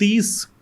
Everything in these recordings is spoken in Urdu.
30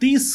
30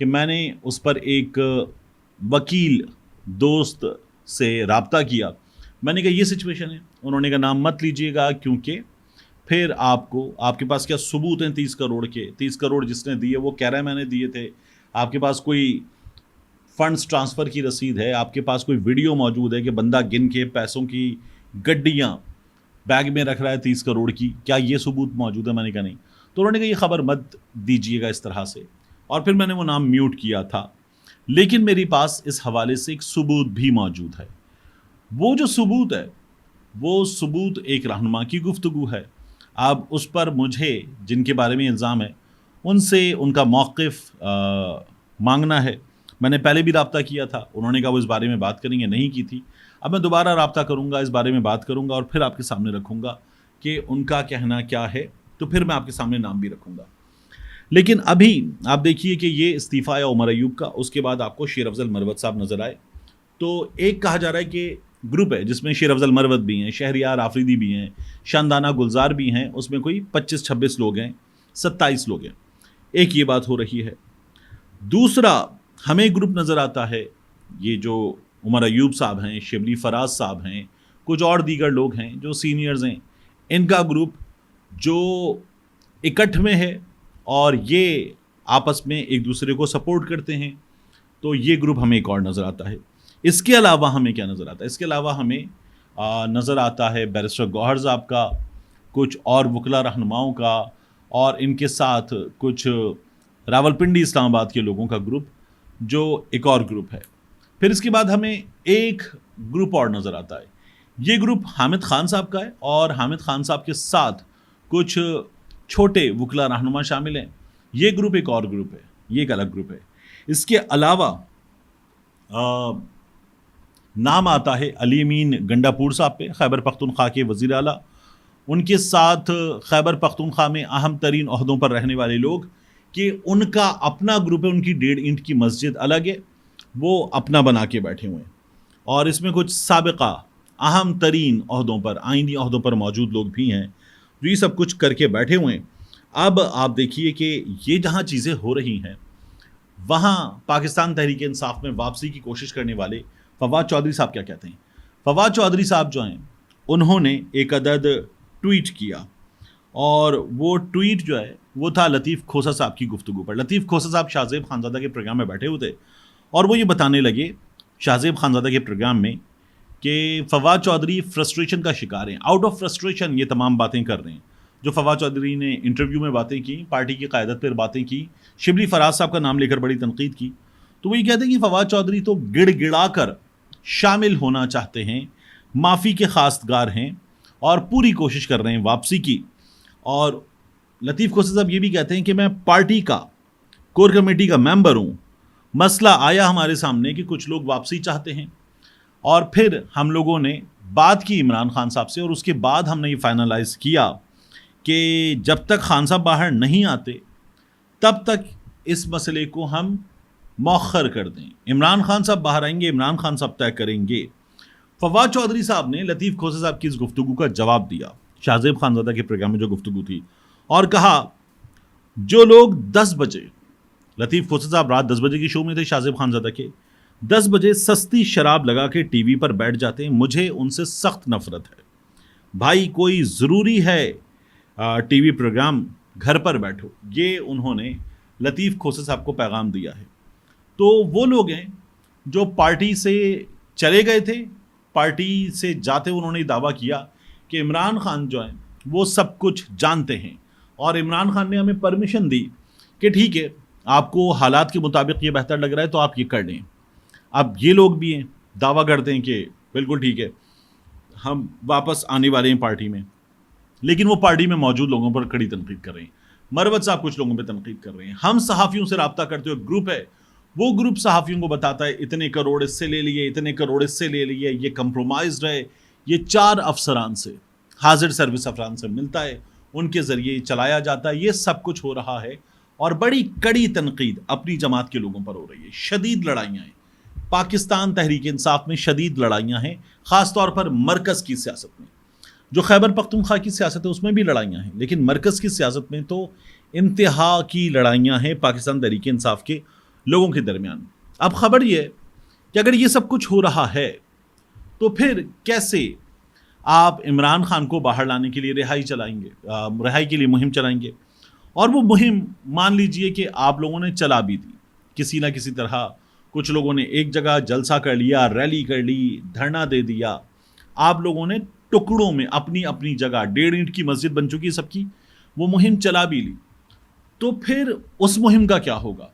کہ میں نے اس پر ایک وکیل دوست سے رابطہ کیا. میں نے کہا یہ سچویشن ہے. انہوں نے کہا نام مت لیجیے گا کیونکہ پھر آپ کے پاس کیا ثبوت ہیں 30 کروڑ کے. 30 کروڑ جس نے دیے وہ کہہ رہا ہے میں نے دیے تھے. آپ کے پاس کوئی فنڈز ٹرانسفر کی رسید ہے, آپ کے پاس کوئی ویڈیو موجود ہے کہ بندہ گن کے پیسوں کی گڈیاں بیگ میں رکھ رہا ہے 30 کروڑ کی, کیا یہ ثبوت موجود ہے؟ میں نے کہا نہیں. تو انہوں نے کہا یہ خبر مت دیجیے گا اس طرح سے, اور پھر میں نے وہ نام میوٹ کیا تھا. لیکن میرے پاس اس حوالے سے ایک ثبوت بھی موجود ہے. وہ جو ثبوت ہے وہ ثبوت ایک رہنما کی گفتگو ہے. اب اس پر مجھے جن کے بارے میں الزام ہے ان سے ان کا موقف مانگنا ہے. میں نے پہلے بھی رابطہ کیا تھا, انہوں نے کہا وہ اس بارے میں بات کریں گے, نہیں کی تھی. اب میں دوبارہ رابطہ کروں گا, اس بارے میں بات کروں گا اور پھر آپ کے سامنے رکھوں گا کہ ان کا کہنا کیا ہے, تو پھر میں آپ کے سامنے نام بھی رکھوں گا. لیکن ابھی آپ دیکھیے کہ یہ استعفیٰ ہے عمر ایوب کا, اس کے بعد آپ کو شیر افضل مروت صاحب نظر آئے. تو ایک کہا جا رہا ہے کہ گروپ ہے جس میں شیر افضل مروت بھی ہیں, شہریار آفریدی بھی ہیں, شاندانہ گلزار بھی ہیں, اس میں کوئی 25-26 لوگ ہیں, 27 لوگ ہیں. ایک یہ بات ہو رہی ہے. دوسرا ہمیں گروپ نظر آتا ہے, یہ جو عمر ایوب صاحب ہیں, شبلی فراز صاحب ہیں, کچھ اور دیگر لوگ ہیں جو سینئرز ہیں, ان کا گروپ جو اکٹھ میں ہے اور یہ آپس میں ایک دوسرے کو سپورٹ کرتے ہیں. تو یہ گروپ ہمیں ایک اور نظر آتا ہے. اس کے علاوہ ہمیں کیا نظر آتا ہے؟ اس کے علاوہ ہمیں نظر آتا ہے بیرسٹر گوہر صاحب کا, کچھ اور وکلا رہنماؤں کا, اور ان کے ساتھ کچھ راولپنڈی اسلام آباد کے لوگوں کا گروپ جو ایک اور گروپ ہے. پھر اس کے بعد ہمیں ایک گروپ اور نظر آتا ہے. یہ گروپ حامد خان صاحب کا ہے, اور حامد خان صاحب کے ساتھ کچھ چھوٹے وکلا رہنما شامل ہیں. یہ گروپ ایک اور گروپ ہے, یہ ایک الگ گروپ ہے. اس کے علاوہ نام آتا ہے علی امین گنڈا پور صاحب پہ, خیبر پختونخوا کے وزیر اعلیٰ. ان کے ساتھ خیبر پختونخوا میں اہم ترین عہدوں پر رہنے والے لوگ, کہ ان کا اپنا گروپ ہے, ان کی 1.5 اینٹ کی مسجد الگ ہے, وہ اپنا بنا کے بیٹھے ہوئے ہیں. اور اس میں کچھ سابقہ اہم ترین عہدوں پر, آئینی عہدوں پر موجود لوگ بھی ہیں جو یہ سب کچھ کر کے بیٹھے ہوئے ہیں. اب آپ دیکھیے کہ یہ جہاں چیزیں ہو رہی ہیں وہاں پاکستان تحریک انصاف میں واپسی کی کوشش کرنے والے فواد چودھری صاحب کیا کہتے ہیں؟ فواد چودھری صاحب جو ہیں انہوں نے ایک عدد ٹویٹ کیا, اور وہ ٹویٹ جو ہے وہ تھا لطیف کھوسہ صاحب کی گفتگو پر. لطیف کھوسہ صاحب شاہ زیب خانزادہ کے پروگرام میں بیٹھے ہوئے تھے, اور وہ یہ بتانے لگے شاہ زیب خانزادہ کے پروگرام میں کہ فواد چودھری فرسٹریشن کا شکار ہیں, آؤٹ آف فرسٹریشن یہ تمام باتیں کر رہے ہیں. جو فواد چودھری نے انٹرویو میں باتیں کی, پارٹی کی قیادت پر باتیں کی, شبلی فراز صاحب کا نام لے کر بڑی تنقید کی, تو وہ یہ کہتے ہیں کہ فواد چودھری تو گڑ گڑا کر شامل ہونا چاہتے ہیں, معافی کے خواستگار ہیں, اور پوری کوشش کر رہے ہیں واپسی کی. اور لطیف کھوسہ صاحب یہ بھی کہتے ہیں کہ میں پارٹی کا کور کمیٹی کا ممبر ہوں, مسئلہ آیا ہمارے سامنے کہ کچھ لوگ واپسی چاہتے ہیں, اور پھر ہم لوگوں نے بات کی عمران خان صاحب سے, اور اس کے بعد ہم نے یہ فائنلائز کیا کہ جب تک خان صاحب باہر نہیں آتے تب تک اس مسئلے کو ہم مؤخر کر دیں. عمران خان صاحب باہر آئیں گے, عمران خان صاحب طے کریں گے. فواد چودھری صاحب نے لطیف کھوسہ صاحب کی اس گفتگو کا جواب دیا, شاہ زیب خانزادہ کے پروگرام میں جو گفتگو تھی, اور کہا جو لوگ 10 بجے, لطیف کھوسہ صاحب رات 10 بجے کی شو میں تھے شاہ زیب خانزادہ کے, 10 بجے سستی شراب لگا کے ٹی وی پر بیٹھ جاتے ہیں, مجھے ان سے سخت نفرت ہے. بھائی کوئی ضروری ہے ٹی وی پروگرام, گھر پر بیٹھو. یہ انہوں نے لطیف کھوسہ صاحب کو پیغام دیا ہے. تو وہ لوگ ہیں جو پارٹی سے چلے گئے تھے, پارٹی سے جاتے انہوں نے دعویٰ کیا کہ عمران خان جو ہیں وہ سب کچھ جانتے ہیں, اور عمران خان نے ہمیں پرمیشن دی کہ ٹھیک ہے آپ کو حالات کے مطابق یہ بہتر لگ رہا ہے تو آپ یہ کر لیں. اب یہ لوگ بھی ہیں دعویٰ کرتے ہیں کہ بالکل ٹھیک ہے ہم واپس آنے والے ہیں پارٹی میں, لیکن وہ پارٹی میں موجود لوگوں پر کڑی تنقید کر رہے ہیں. مروت صاحب کچھ لوگوں پہ تنقید کر رہے ہیں. ہم صحافیوں سے رابطہ کرتے ہوئے گروپ ہے, وہ گروپ صحافیوں کو بتاتا ہے اتنے کروڑ اس سے لے لیے, اتنے کروڑ اس سے لے لیے, یہ کمپرومائزڈ ہے, یہ 4 افسران سے, حاضر سروس افسران سے ملتا ہے, ان کے ذریعے چلایا جاتا ہے. یہ سب کچھ ہو رہا ہے, اور بڑی کڑی تنقید اپنی جماعت کے لوگوں پر ہو رہی ہے. شدید لڑائیاں ہیں پاکستان تحریک انصاف میں, شدید لڑائیاں ہیں, خاص طور پر مرکز کی سیاست میں. جو خیبر پختونخوا کی سیاست ہے اس میں بھی لڑائیاں ہیں, لیکن مرکز کی سیاست میں تو انتہا کی لڑائیاں ہیں پاکستان تحریک انصاف کے لوگوں کے درمیان۔ اب خبر یہ ہے کہ اگر یہ سب کچھ ہو رہا ہے تو پھر کیسے آپ عمران خان کو باہر لانے کے لیے رہائی کے لیے مہم چلائیں گے؟ اور وہ مہم مان لیجئے کہ آپ لوگوں نے چلا بھی دی کسی نہ کسی طرح۔ کچھ لوگوں نے ایک جگہ جلسہ کر لیا، ریلی کر لی، دھرنا دے دیا، آپ لوگوں نے ٹکڑوں میں اپنی اپنی جگہ 1.5 اینٹ کی مسجد بن چکی سب کی، وہ مہم چلا بھی لی۔ تو پھر اس مہم کا کیا ہوگا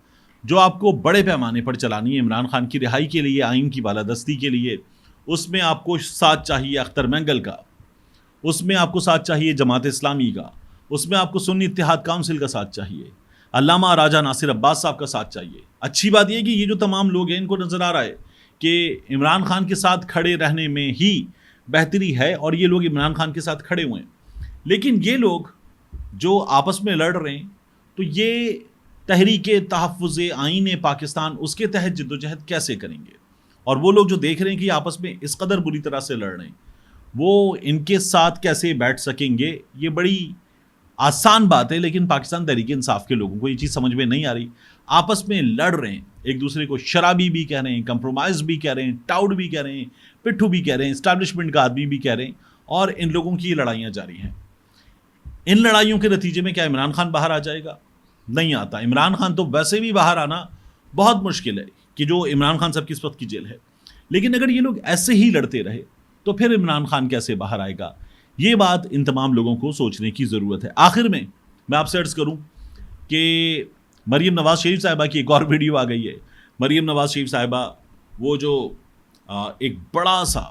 جو آپ کو بڑے پیمانے پر چلانی ہے عمران خان کی رہائی کے لیے، آئین کی بالادستی کے لیے؟ اس میں آپ کو ساتھ چاہیے اختر مینگل کا، اس میں آپ کو ساتھ چاہیے جماعت اسلامی کا، اس میں آپ کو سنی اتحاد کونسل کا ساتھ چاہیے، علامہ راجہ ناصر عباس صاحب کا ساتھ چاہیے۔ اچھی بات یہ کہ یہ جو تمام لوگ ہیں ان کو نظر آ رہا ہے کہ عمران خان کے ساتھ کھڑے رہنے میں ہی بہتری ہے، اور یہ لوگ عمران خان کے ساتھ کھڑے ہوئے ہیں۔ لیکن یہ لوگ جو آپس میں لڑ رہے ہیں تو یہ تحریک تحفظ آئین پاکستان اس کے تحت جدوجہد کیسے کریں گے؟ اور وہ لوگ جو دیکھ رہے ہیں کہ یہ آپس میں اس قدر بری طرح سے لڑ رہے ہیں، وہ ان کے ساتھ کیسے بیٹھ سکیں گے؟ یہ بڑی آسان بات ہے، لیکن پاکستان تحریک انصاف کے لوگوں کو یہ چیز سمجھ میں نہیں آ رہی۔ آپس میں لڑ رہے ہیں، ایک دوسرے کو شرابی بھی کہہ رہے ہیں، کمپرومائز بھی کہہ رہے ہیں، ٹاؤڈ بھی کہہ رہے ہیں، پٹھو بھی کہہ رہے ہیں، اسٹیبلشمنٹ کا آدمی بھی کہہ رہے ہیں، اور ان لوگوں کی یہ لڑائیاں جاری ہیں۔ ان لڑائیوں کے نتیجے میں کیا عمران خان باہر آ جائے گا؟ نہیں آتا۔ عمران خان تو ویسے بھی باہر آنا بہت مشکل ہے کہ جو عمران خان صاحب کی اس وقت کی جیل ہے، لیکن اگر یہ لوگ ایسے ہی لڑتے رہے تو پھر عمران خان کیسے باہر آئے گا؟ یہ بات ان تمام لوگوں کو سوچنے کی ضرورت ہے۔ آخر میں آپ سے عرض کروں کہ مریم نواز شریف صاحبہ کی ایک اور ویڈیو آ گئی ہے۔ مریم نواز شریف صاحبہ وہ جو ایک بڑا سا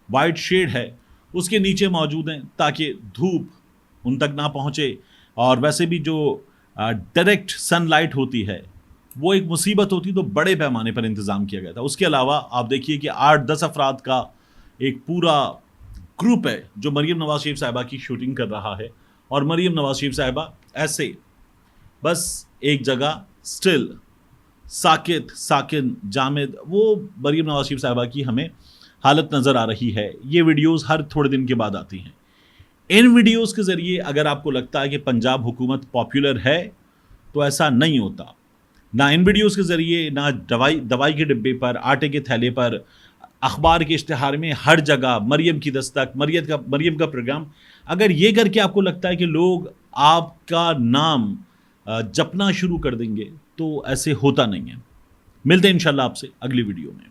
وائٹ شیڈ ہے اس کے نیچے موجود ہیں تاکہ دھوپ ان تک نہ پہنچے، اور ویسے بھی جو ڈائریکٹ سن لائٹ ہوتی ہے وہ ایک مصیبت ہوتی، تو بڑے پیمانے پر انتظام کیا گیا تھا۔ اس کے علاوہ آپ دیکھیے کہ 8-10 افراد کا ایک پورا گروپ ہے جو مریم نواز شریف صاحبہ کی شوٹنگ کر رہا ہے، اور مریم نواز شریف صاحبہ ایسے بس ایک جگہ سٹل، ساکت، ساکن، جامد، وہ مریم نواز شریف صاحبہ کی ہمیں حالت نظر آ رہی ہے۔ یہ ویڈیوز ہر تھوڑے دن کے بعد آتی ہیں۔ ان ویڈیوز کے ذریعے اگر آپ کو لگتا ہے کہ پنجاب حکومت پاپولر ہے تو ایسا نہیں ہوتا۔ نہ ان ویڈیوز کے ذریعے، نہ دوائی کے ڈبے پر، آٹے کے تھیلے پر، اخبار کے اشتہار میں، ہر جگہ مریم کی دستک، مریم کا پروگرام، اگر یہ کر کے آپ کو لگتا ہے کہ لوگ آپ کا نام جپنا شروع کر دیں گے تو ایسے ہوتا نہیں ہے۔ ملتے ہیں انشاءاللہ آپ سے اگلی ویڈیو میں۔